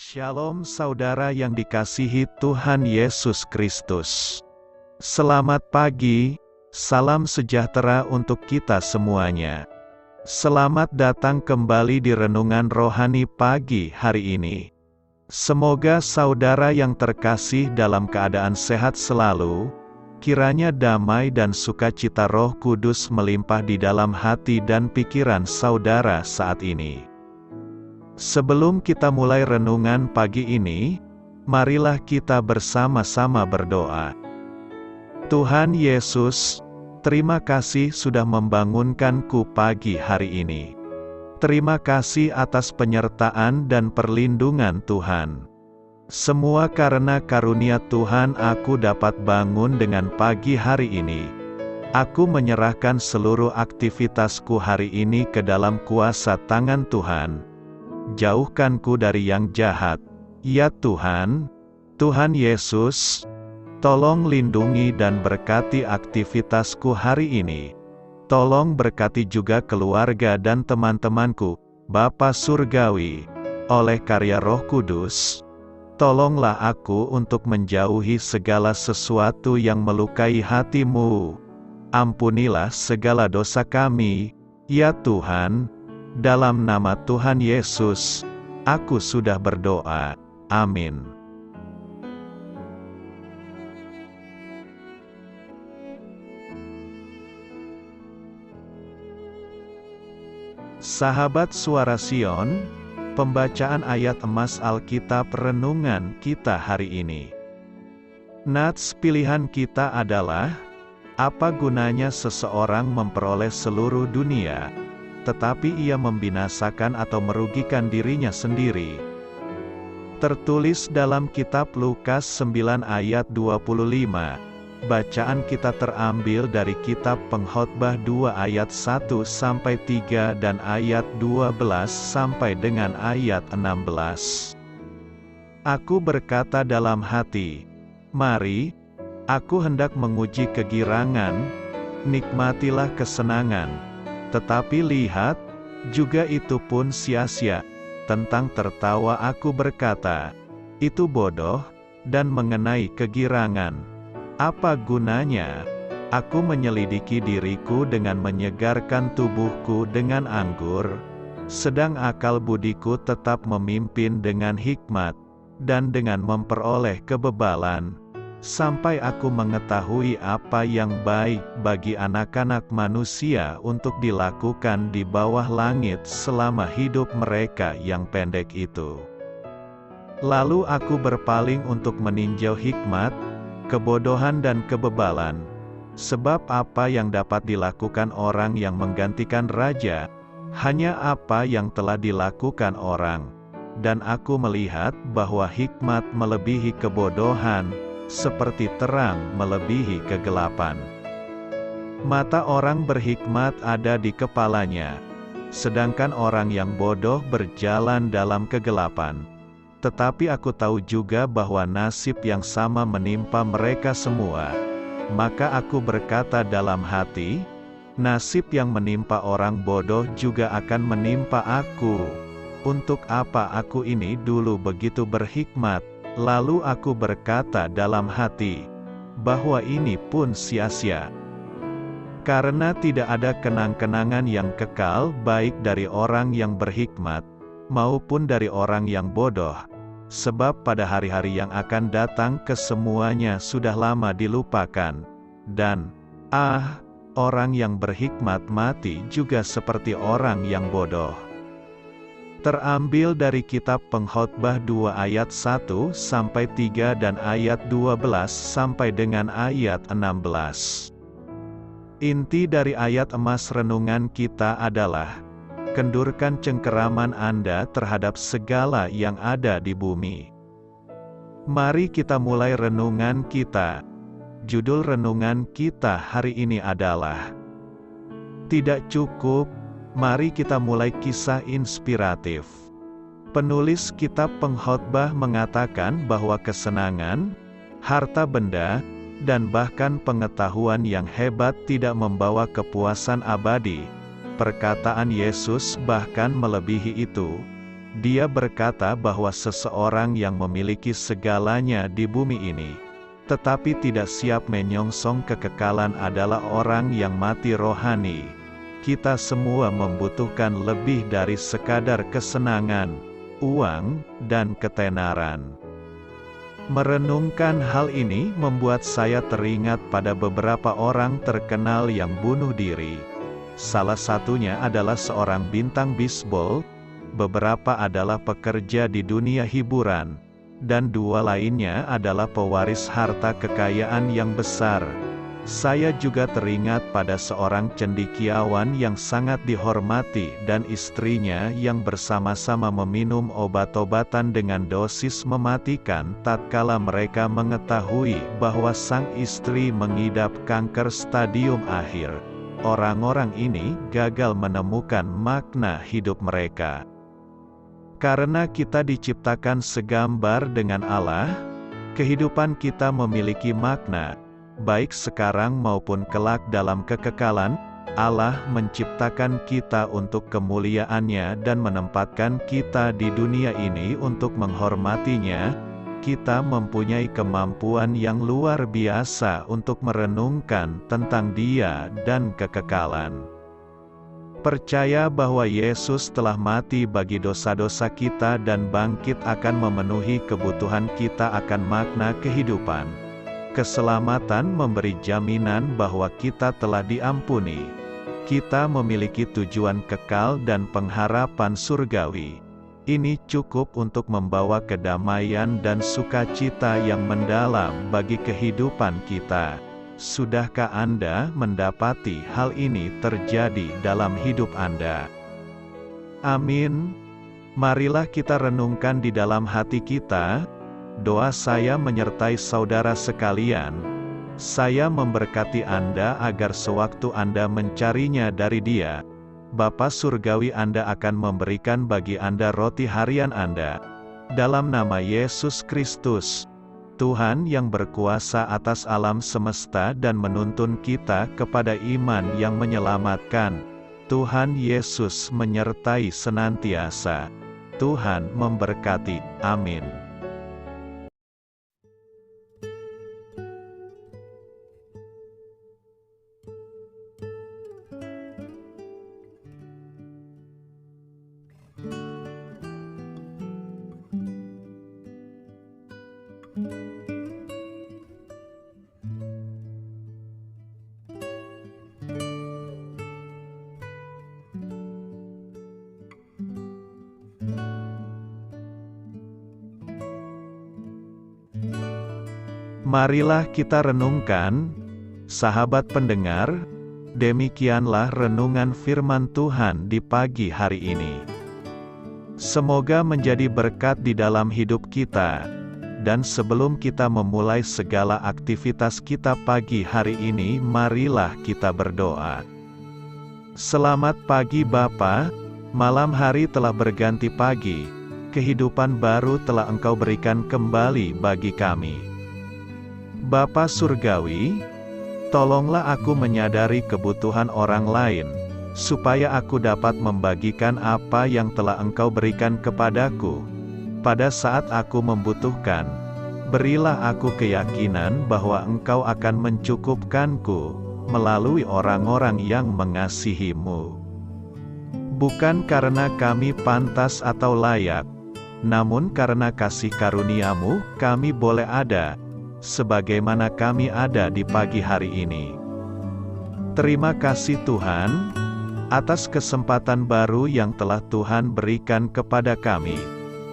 Shalom saudara yang dikasihi Tuhan Yesus Kristus. Selamat pagi, salam sejahtera untuk kita semuanya. Selamat datang kembali di Renungan Rohani pagi hari ini. Semoga saudara yang terkasih dalam keadaan sehat selalu, kiranya damai dan sukacita Roh Kudus melimpah di dalam hati dan pikiran saudara saat ini. Sebelum kita mulai renungan pagi ini, marilah kita bersama-sama berdoa. Tuhan Yesus, terima kasih sudah membangunkanku pagi hari ini. Terima kasih atas penyertaan dan perlindungan Tuhan. Semua karena karunia Tuhan aku dapat bangun dengan pagi hari ini. Aku menyerahkan seluruh aktivitasku hari ini ke dalam kuasa tangan Tuhan. Jauhkanku dari yang jahat, ya Tuhan. Tuhan Yesus, tolong lindungi dan berkati aktivitasku hari ini. Tolong berkati juga keluarga dan teman-temanku, Bapa Surgawi, oleh karya Roh Kudus. Tolonglah aku untuk menjauhi segala sesuatu yang melukai hati-Mu. Ampunilah segala dosa kami, ya Tuhan. Dalam nama Tuhan Yesus, aku sudah berdoa. Amin. Sahabat Suara Sion, pembacaan ayat emas Alkitab renungan kita hari ini. Nats pilihan kita adalah, apa gunanya seseorang memperoleh seluruh dunia, tetapi ia membinasakan atau merugikan dirinya sendiri. Tertulis dalam kitab Lukas 9 ayat 25. Bacaan kita terambil dari kitab Pengkhotbah 2 ayat 1-3 dan ayat 12 sampai dengan ayat 16. Aku berkata dalam hati, mari, aku hendak menguji kegirangan, nikmatilah kesenangan. Tetapi lihat, juga itu pun sia-sia. Tentang tertawa aku berkata, itu bodoh, dan mengenai kegirangan. Apa gunanya? Aku menyelidiki diriku dengan menyegarkan tubuhku dengan anggur, sedang akal budiku tetap memimpin dengan hikmat, dan dengan memperoleh kebebalan, sampai aku mengetahui apa yang baik bagi anak-anak manusia untuk dilakukan di bawah langit selama hidup mereka yang pendek itu. Lalu aku berpaling untuk meninjau hikmat, kebodohan dan kebebalan, sebab apa yang dapat dilakukan orang yang menggantikan raja, hanya apa yang telah dilakukan orang. Dan aku melihat bahwa hikmat melebihi kebodohan, seperti terang melebihi kegelapan. Mata orang berhikmat ada di kepalanya, sedangkan orang yang bodoh berjalan dalam kegelapan. Tetapi aku tahu juga bahwa nasib yang sama menimpa mereka semua. Maka aku berkata dalam hati, nasib yang menimpa orang bodoh juga akan menimpa aku. Untuk apa aku ini dulu begitu berhikmat? Lalu aku berkata dalam hati, bahwa ini pun sia-sia. Karena tidak ada kenang-kenangan yang kekal baik dari orang yang berhikmat, maupun dari orang yang bodoh. Sebab pada hari-hari yang akan datang kesemuanya sudah lama dilupakan. Dan, orang yang berhikmat mati juga seperti orang yang bodoh. Terambil dari kitab Pengkhotbah 2 ayat 1-3 dan ayat 12 sampai dengan ayat 16. Inti dari ayat emas renungan kita adalah, kendurkan cengkeraman Anda terhadap segala yang ada di bumi. Mari kita mulai renungan kita. Judul renungan kita hari ini adalah, tidak cukup. Mari kita mulai kisah inspiratif. Penulis kitab Pengkhotbah mengatakan bahwa kesenangan, harta benda, dan bahkan pengetahuan yang hebat tidak membawa kepuasan abadi. Perkataan Yesus bahkan melebihi itu. Dia berkata bahwa seseorang yang memiliki segalanya di bumi ini, tetapi tidak siap menyongsong kekekalan adalah orang yang mati rohani. Kita semua membutuhkan lebih dari sekadar kesenangan, uang, dan ketenaran. Merenungkan hal ini membuat saya teringat pada beberapa orang terkenal yang bunuh diri. Salah satunya adalah seorang bintang bisbol, beberapa adalah pekerja di dunia hiburan, dan dua lainnya adalah pewaris harta kekayaan yang besar. Saya juga teringat pada seorang cendekiawan yang sangat dihormati dan istrinya yang bersama-sama meminum obat-obatan dengan dosis mematikan tatkala mereka mengetahui bahwa sang istri mengidap kanker stadium akhir. Orang-orang ini gagal menemukan makna hidup mereka. Karena kita diciptakan segambar dengan Allah, kehidupan kita memiliki makna, baik sekarang maupun kelak dalam kekekalan. Allah menciptakan kita untuk kemuliaan-Nya dan menempatkan kita di dunia ini untuk menghormatinya. Kita mempunyai kemampuan yang luar biasa untuk merenungkan tentang Dia dan kekekalan. Percaya bahwa Yesus telah mati bagi dosa-dosa kita dan bangkit akan memenuhi kebutuhan kita akan makna kehidupan. Keselamatan memberi jaminan bahwa kita telah diampuni. Kita memiliki tujuan kekal dan pengharapan surgawi. Ini cukup untuk membawa kedamaian dan sukacita yang mendalam bagi kehidupan kita. Sudahkah Anda mendapati hal ini terjadi dalam hidup Anda? Amin. Marilah kita renungkan di dalam hati kita. Doa saya menyertai saudara sekalian. Saya memberkati Anda agar sewaktu Anda mencarinya dari Dia, Bapa Surgawi Anda akan memberikan bagi Anda roti harian Anda. Dalam nama Yesus Kristus, Tuhan yang berkuasa atas alam semesta dan menuntun kita kepada iman yang menyelamatkan. Tuhan Yesus menyertai senantiasa. Tuhan memberkati. Amin. Marilah kita renungkan, sahabat pendengar, demikianlah renungan firman Tuhan di pagi hari ini. Semoga menjadi berkat di dalam hidup kita, dan sebelum kita memulai segala aktivitas kita pagi hari ini, marilah kita berdoa. Selamat pagi Bapa, malam hari telah berganti pagi, kehidupan baru telah Engkau berikan kembali bagi kami. Bapa Surgawi, tolonglah aku menyadari kebutuhan orang lain, supaya aku dapat membagikan apa yang telah Engkau berikan kepadaku. Pada saat aku membutuhkan, berilah aku keyakinan bahwa Engkau akan mencukupkanku, melalui orang-orang yang mengasihi-Mu. Bukan karena kami pantas atau layak, namun karena kasih karunia-Mu, kami boleh ada, sebagaimana kami ada di pagi hari ini. Terima kasih Tuhan, atas kesempatan baru yang telah Tuhan berikan kepada kami,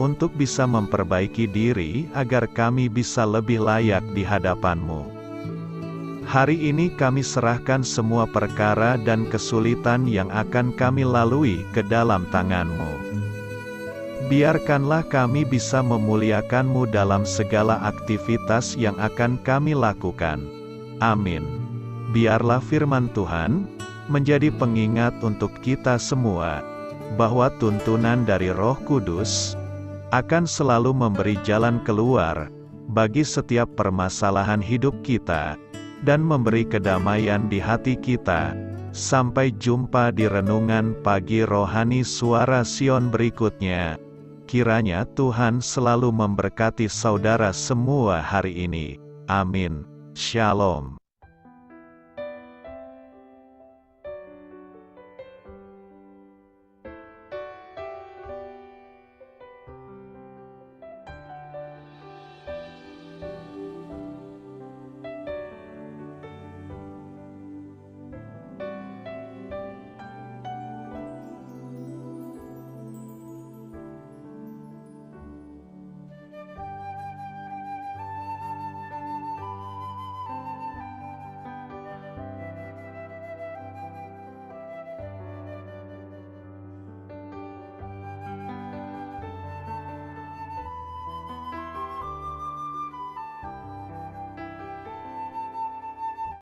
untuk bisa memperbaiki diri agar kami bisa lebih layak di hadapan-Mu. Hari ini kami serahkan semua perkara dan kesulitan yang akan kami lalui ke dalam tangan-Mu. Biarkanlah kami bisa memuliakan-Mu dalam segala aktivitas yang akan kami lakukan. Amin. Biarlah firman Tuhan menjadi pengingat untuk kita semua, bahwa tuntunan dari Roh Kudus akan selalu memberi jalan keluar bagi setiap permasalahan hidup kita, dan memberi kedamaian di hati kita. Sampai jumpa di renungan pagi rohani Suara Sion berikutnya. Kiranya Tuhan selalu memberkati saudara semua hari ini. Amin. Shalom.